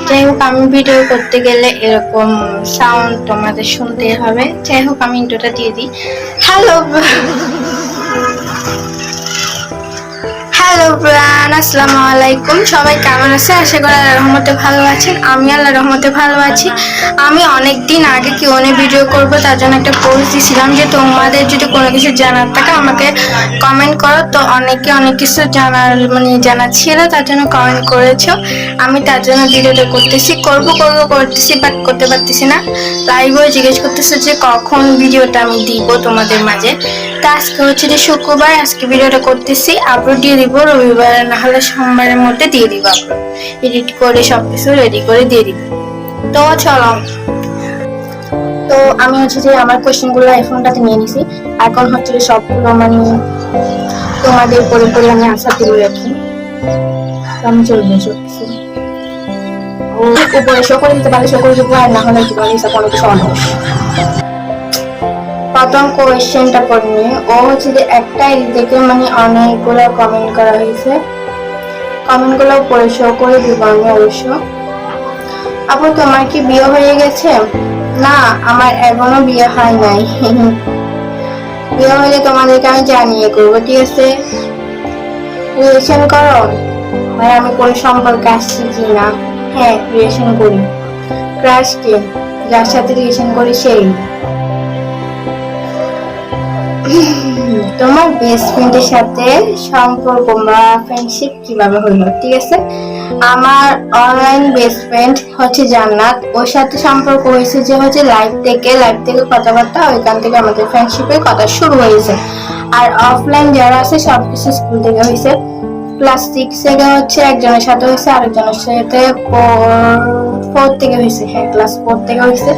যাই হোক, আমি ভিডিও করতে গেলে এরকম সাউন্ড তোমাদের শুনতে হবে। যাই হোক, আমি ইন্ট্রোটা দিয়ে দিই। হ্যালো হ্যালো ব্রান, আসসালামু আলাইকুম। সবাই কেমন আছে? আশা করি আল্লাহর রহমতে ভালো আছেন। আমি আল্লাহর রহমতে ভালো আছি। আমি অনেকদিন আগে কিউএনএ ভিডিও করব, তার জন্য একটা পোস্ট দিয়েছিলাম যে তোমাদের যদি কোনো কিছু জানার থাকে আমাকে কমেন্ট করো। তো অনেকে অনেক কিছু জানার ছিল, তার জন্য কমেন্ট করেছো। আমি তার জন্য ভিডিওটা করতেছি, বাট করতে পারতেছি না। লাইভও জিজ্ঞেস করতেছে যে কখন ভিডিওটা আমি দিব তোমাদের মাঝে। তো আজকে হচ্ছে যে শুক্রবার, আজকে ভিডিওটা করতেছি, আপলোড দিয়ে দিব রবিবার না হলে সোমবারের মধ্যে দিয়ে দিব। আপলোড এডিট করে সবকিছু রেডি করে দিয়ে দিব। তো চলো, তো আমি হচ্ছে যে আমার কোয়েশ্চেনগুলো ফোনটাতে নিয়ে নিছি। এখন হচ্ছে যে সবগুলো তোমাদের পরে পরে আমি আনসার দিয়ে রাখি। আমি চলবে সবকিছু উপরে শো করে দিতে পারলে শো করে দিতে, আর না হলে কি বলে কোনো কিছু অন। প্রথম কোয়েশ্চেনটা পড়ে নিয়ে ও হচ্ছে যে একটা দেখে অনেকগুলো কমেন্ট করা হয়েছে। কমেন্টগুলো পড়ে শো করে দিব আমি অবশ্য। আপু, তোমার কি বিয়ে হয়ে গেছে? না, আমার এখনো বিয়ে হয় নাই। বিয়ে হলে তোমাদেরকে আমি জানিয়ে করবো, ঠিক আছে? রিলেশন করো? আমি কোন সম্পর্কে আসছি কি না? হ্যাঁ, রিলেশন করি। ক্রাশ কে? যার সাথে রিলেশন করি সেই। তোমার বেস্ট ফ্রেন্ডের সাথে সম্পর্ক বা ফ্রেন্ডশিপ কিভাবে হলো? ঠিক আছে, আমার অনলাইন বেস্ট ফ্রেন্ড হচ্ছে জান্নাত। ওর সাথে সম্পর্ক হয়েছে যে হচ্ছে লাইভ থেকে কথাবার্তা, ওইখান থেকে আমাদের ফ্রেন্ডশিপের কথা শুরু হয়েছে। আর অফলাইন যারা আছে সবকিছু স্কুল থেকে হয়েছে। ক্লাস 6 থেকে হচ্ছে একজনের সাথে হয়েছে, আরেকজনের সাথে 4 থেকে হয়েছে। হ্যাঁ, ক্লাস 4 থেকে হয়েছে।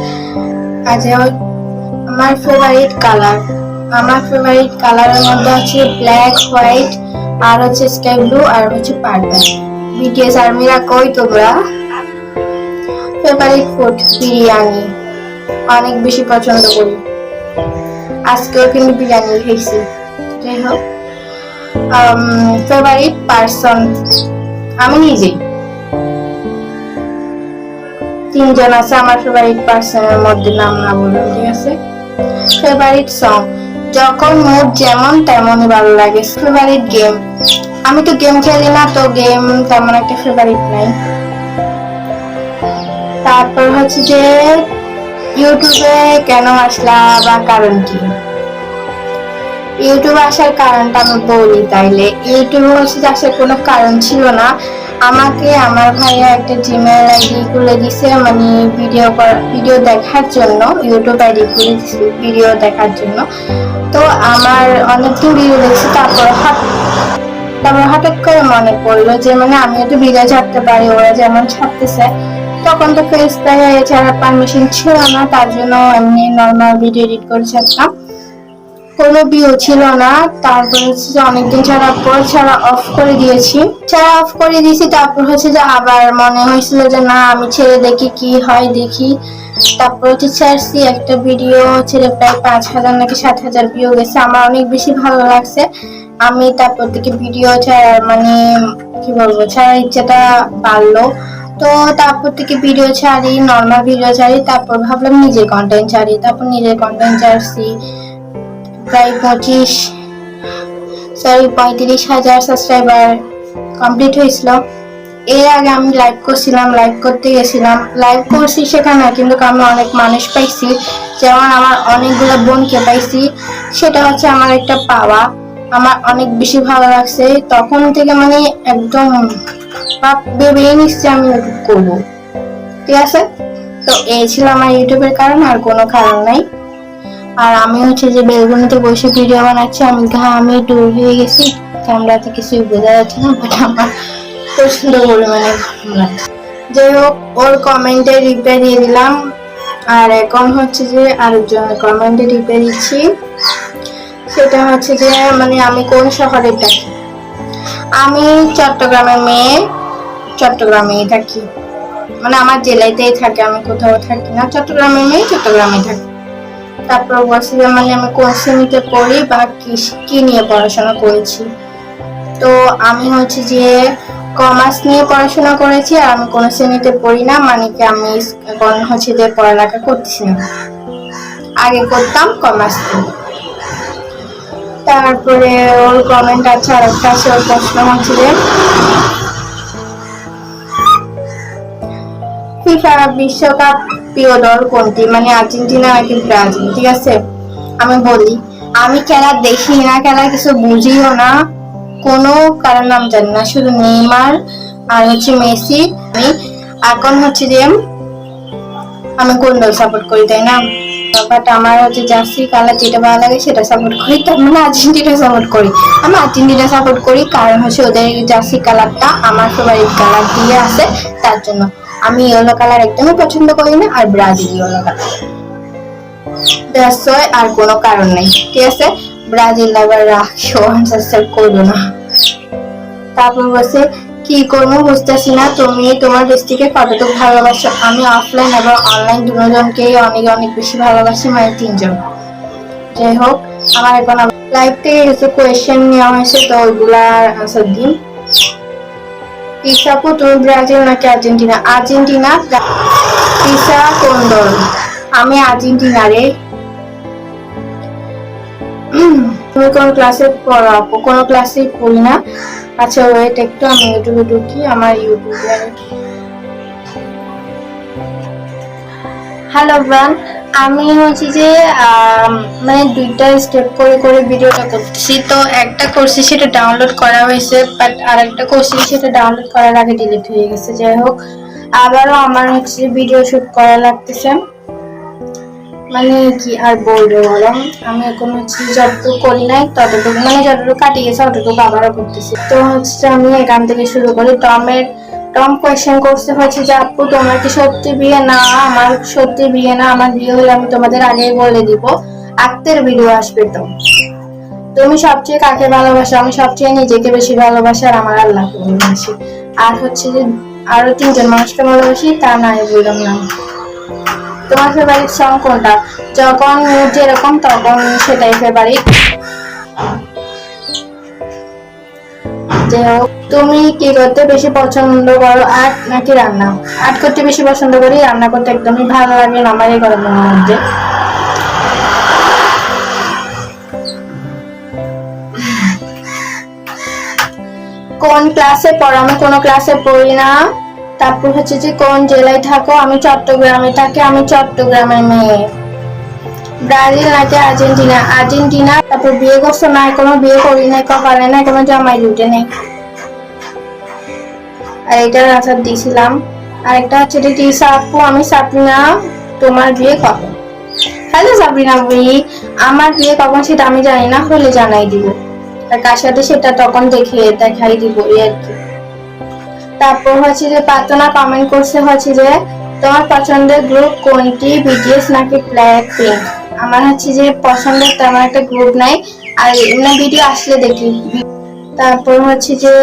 আজ আমার ফেভারিট কালারের মধ্যে হচ্ছে ব্ল্যাক, হোয়াইট, আর হচ্ছে স্কাই ব্লু, আর হচ্ছে পার্পল। বিটিএস আর্মিরা কই তোমরা? ফেভারিট ফুড বিরিয়ানি, অনেক বেশি পছন্দ করি। আজকেও কিন্তু বিরিয়ানি খেয়েছি। যাই হোক, ফেভারিট পার্সন আমি নিজেই। 3 জন আছে আমার ফেভারিট পার্সনের মধ্যে, নাম না বললাম, ঠিক আছে? ফেভারিট সং, যখন মুড যেমন তেমনই ভালো লাগে। ফেভারিট গেম, আমি তো গেম খেলি না, তো গেম তেমন একটা ফেভারিট নাই। তারপর হচ্ছে যে ইউটিউবে কেন আসলা বা কারণ কি? ইউটিউবে আসার কারণটা আমি বলি তাইলে। ইউটিউবে হচ্ছে যে আসার কোনো কারণ ছিল না। আমাকে আমার ভাইয়া একটা জিমেল আইডি খুলে দিছে, ভিডিও দেখার জন্য। ইউটিউব আইডি খুলে দিছে ভিডিও দেখার জন্য। তো আমার অনেকদিন ভিডিও দেখছি, তারপর হঠাৎ করে মনে পড়লো যে আমিও তো ভিডিও ছাড়তে পারি, ওরা যেমন ছাড়তেছে। তখন তো ফেসবুকে এছাড়া পারমিশন ছিল না, তার জন্য এমনি নর্মাল ভিডিও এডিট করে ছাড়তাম, কোনো ভিউ ছিল না। তারপর হচ্ছে যে অনেকদিন ছাড়া অফ করে দিয়েছি। তারপর হচ্ছে যে আবার মনে হয়েছিল যে না, আমি ছেড়ে দেখি কি হয়, দেখি। তারপর হচ্ছে ছাড়ছি একটা ভিডিও, ছেড়ে প্রায় 5,000 নাকি 7,000 ভিউ গেছে। আমার অনেক বেশি ভালো লাগছে। আমি তারপর থেকে ভিডিও ছাড়ার ইচ্ছাটা বাড়লো। তো তারপর থেকে ভিডিও ছাড়ি, নর্মাল ভিডিও ছাড়ি। তারপর ভাবলাম নিজে কন্টেন্ট ছাড়ি, তারপর নিজে কন্টেন্ট ছাড়ছি। প্রায় 35,000 সাবস্ক্রাইবার কমপ্লিট হয়েছিল। এর আগে আমি লাইভ করতে গেছিলাম, লাইভ করছি সেখানে, কিন্তু আমি অনেক মানুষ পাইছি, যেমন আমার অনেকগুলো বোনকে পাইছি। সেটা হচ্ছে আমার একটা পাওয়া, আমার অনেক বেশি ভালো লাগছে। তখন থেকে একদম ভেবেই নিচ্ছি আমি ইউটিউব করবো, ঠিক আছে? তো এই ছিল আমার ইউটিউবের কারণ, আর কোনো কারণ নাই। আর আমি হচ্ছে যে বেলগুনিতে বসে ভিডিও বানাচ্ছি, আমি দূর হয়ে গেছি, ক্যামেরাতে কিছুই বোঝা যাচ্ছে না, বাট আমার প্রচন্ড পরিমাণে ঘাম লাগছে। যাই হোক, ওর কমেন্টে রিপ্লাই দিয়ে দিলাম। আর এখন হচ্ছে যে আরেকজনের কমেন্টে রিপ্লাই দিচ্ছি। সেটা হচ্ছে যে আমি কোন শহরে থাকি? আমি চট্টগ্রামের মেয়ে, চট্টগ্রামেই থাকি। আমার জেলাতেই থাকি, আমি কোথাও থাকি না। চট্টগ্রামের মেয়ে, চট্টগ্রামে থাকি। তারপর বলছি যে আমি কোন শ্রেণীতে পড়ি বা কি নিয়ে পড়াশোনা করেছি। তো আমি হচ্ছে যে কমার্স নিয়ে পড়াশোনা করেছি, আর আমি কোনো শ্রেণীতে পড়ি না, মানে কি আমি এখন হচ্ছে যে পড়ালেখা করতেছি না, আগে করতাম কমার্স। তারপরে ওর কমেন্ট আছে, আর একটা আছে, ওর প্রশ্ন হচ্ছে যে ফিফা বিশ্বকাপ প্রিয় দল কোনটি, মানে আর্জেন্টিনা নাকি ব্রাজিল। ঠিক আছে, আমি বলি আমি খেলা দেখি না, খেলা কিছু বুঝিও না, কোনো কারণ নাম জানি না, শুধু নেইমার আর হচ্ছে মেসি। আমি এখন হচ্ছে যে আমি কোন দল সাপোর্ট করি তাই না, বাট আমার হচ্ছে জার্সি কালার যেটা ভালো লাগে সেটা সাপোর্ট করি, তার মানে আর্জেন্টিনা সাপোর্ট করি। আমি আর্জেন্টিনা সাপোর্ট করি কারণ হচ্ছে ওদের জার্সি কালারটা আমার ফেভারিট কালার দিয়ে আছে, তার জন্য। আমি ইয়েলো কালার একদমই পছন্দ করি না, আর ব্রাজিল ইয়েলো কালার, আর কোনো কারণ নেই। ঠিক আছে, ব্রাজিল আবার রাখো, আনসার করবো না। তারপর বলছে কি করবো বুঝতেছি না, তুমি তোমার বেস্টিকে কতটুকু ভালোবাসো। আমি অফলাইন এবং অনলাইন দুজনকেই অনেক অনেক বেশি ভালোবাসি, মানে 3 জন। যাই হোক, আমার এখন লাইভ থেকে কিছু কোয়েশ্চেন নেওয়া হয়েছে, তো ওইগুলার আনসার দিন। পিসাপু তুমি ব্রাজিল নাকি আর্জেন্টিনা? আর্জেন্টিনা। পিসা কোন দল? আমি আর্জেন্টিনা রে। তুমি কোন ক্লাসে পড়ো? কোনো ক্লাসে পড়ি না। আচ্ছা ওয়েট একটু, আমি ইউটিউবে ঢুকি, আমার ইউটিউবে। হ্যালো এভরিওয়ান, আমি হচ্ছে যে মানে 2টা স্টেপ করে করে ভিডিওটা করতেছি। তো একটা করছি সেটা ডাউনলোড করা হয়েছে, বাট আরেকটা করছি সেটা ডাউনলোড করার আগে ডিলিট হয়ে গেছে। যাই হোক, আবারও আমার হচ্ছে ভিডিও শুট করা লাগতেছে, মানে কি আর বলবো বলো। আমি এখন হচ্ছে যতটুকু করি নাই ততটুকু, মানে যতটুকু কাটিয়ে গেছে ততটুকু আবারও করতেছি। তো হচ্ছে আমি এখান থেকে শুরু করি। টম কোয়েশ্চেন করতে হচ্ছে যে আপু তোমার কি সত্যি বিয়ে? না, আমার সত্যি বিয়ে না। আমার বিয়ে হলে আমি তোমাদের আগেই বলে দিব, আক্তের ভিডিও আসবে। তো তুমি সবচেয়ে কাকে ভালোবাসো? আমি সবচেয়ে নিজেকে বেশি ভালোবাসি, আর আমার আল্লাহকে ভালোবাসি, আর হচ্ছে যে আরো 3 জন মানুষকে ভালোবাসি, তা নাই বললাম না। তোমার ফেভারিট সং কোনটা? যখন যেরকম তখন সেটাই ফেভারিট। যাই হোক, তুমি কি করতে বেশি পছন্দ করো, আর্ট নাকি রান্না? আর্ট করতে বেশি পছন্দ করি, রান্না করতে একদমই ভালো লাগে না আমার এই গরমের মধ্যে। কোন ক্লাসে পড়ো? আমি কোনো ক্লাসে পড়ি না। তারপর হচ্ছে যে কোন জেলায় থাকো? আমি চট্টগ্রামে থাকি, আমি চট্টগ্রামের মেয়ে। ব্রাজিল নাকি আর্জেন্টিনা? আর্জেন্টিনা। তারপর বিয়ে করছো? না, কোনো বিয়ে করি নাই, কপালে নাই, কোনো জামাই জুটে নেই। আর এটার আনসার দিয়েছিলাম। আরেকটা হচ্ছে টিসা আপু আমি সাবরিনা, তোমার বিয়ে কখন? হ্যালো সাবরিনা বই, আমার বিয়ে কখন সেটা আমি জানি না, হলে জানাই দিব, আর কার সাথে সেটা তখন দেখাই দিব আর কি। তারপর হচ্ছে যে প্রার্থনা কমেন্ট করছে হচ্ছে যে তোমার পছন্দের গ্রুপ কোনটি, বিটিএস নাকি ব্ল্যাকপিঙ্ক? আমার হচ্ছে যে পছন্দের তেমন একটা গ্রুপ নাই, আর এমনি ভিডিও আসলে দেখি। তারপর হচ্ছে যে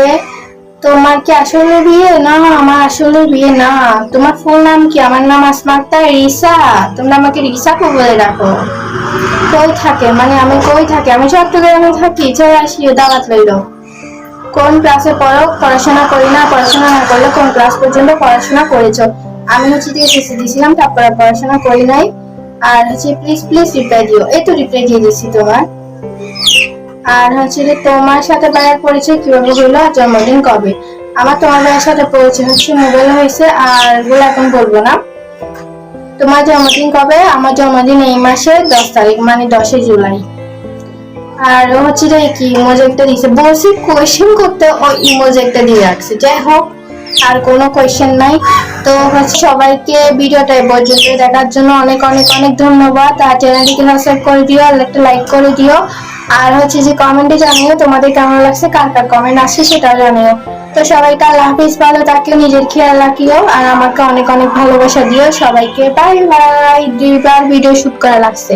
তোমার কি আসলে বিয়ে? না, আমার আসলে বিয়ে না। তোমার ফুল নাম কি? আমার নাম আসমা আক্তার রিসা, তোমরা আমাকে রিসা কো বলে রাখো। কই থাকে, মানে আমি কই থাকি? আমি চট্টগ্রামে থাকি, চলে আসি, দাওয়াত লইল। কোন ক্লাসে পড়ো? পড়াশোনা করি না। পড়াশোনা না করলে কোন ক্লাস পর্যন্ত পড়াশোনা করেছো? আমি হচ্ছে যে এসএসসি দিয়েছিলাম, তারপরে পড়াশোনা করি নাই। আর হচ্ছে প্লিজ প্লিজ রিপ্লাই দিও। এই তো রিপ্লাই দিয়ে দিচ্ছি তোমার। আর হচ্ছে যে তোমার সাথে ভাইয়ের পরিচয় কিভাবে হলো, আর জন্মদিন কবে? আমার তোমার ভাইয়ের সাথে পরিচয় হচ্ছে মোবাইল হয়েছে, আর গুলো এখন বলবো না। তোমার জন্মদিন কবে? আমার জন্মদিন এই মাসের 10 তারিখ, মানে 10 জুলাই। আর হচ্ছে যে কি ইমোজি একটা দিয়েছে, বলছি কোয়েশ্চেন করতে, ও ইমোজি একটা দিয়ে রাখছে। যাই হোক, আর কোনো কোয়েশ্চেন নাই। তো হচ্ছে সবাইকে ভিডিওটা পর্যন্ত দেখার জন্য অনেক অনেক অনেক ধন্যবাদ। আর চ্যানেলটিকে সাবস্ক্রাইব করে দিও, আর একটা লাইক করে দিও। আর হচ্ছে যে কমেন্টে জানিও তোমাদের কেমন লাগছে, কার কার কমেন্ট আসছে সেটাও জানিও। তো সবাইকে আল্লাহ হাফিজ, ভালো থাকিও, নিজের খেয়াল রাখিও, আর আমাকে অনেক অনেক ভালোবাসা দিও সবাইকে। Bye bye. 2বার ভিডিও শুট করা লাগছে।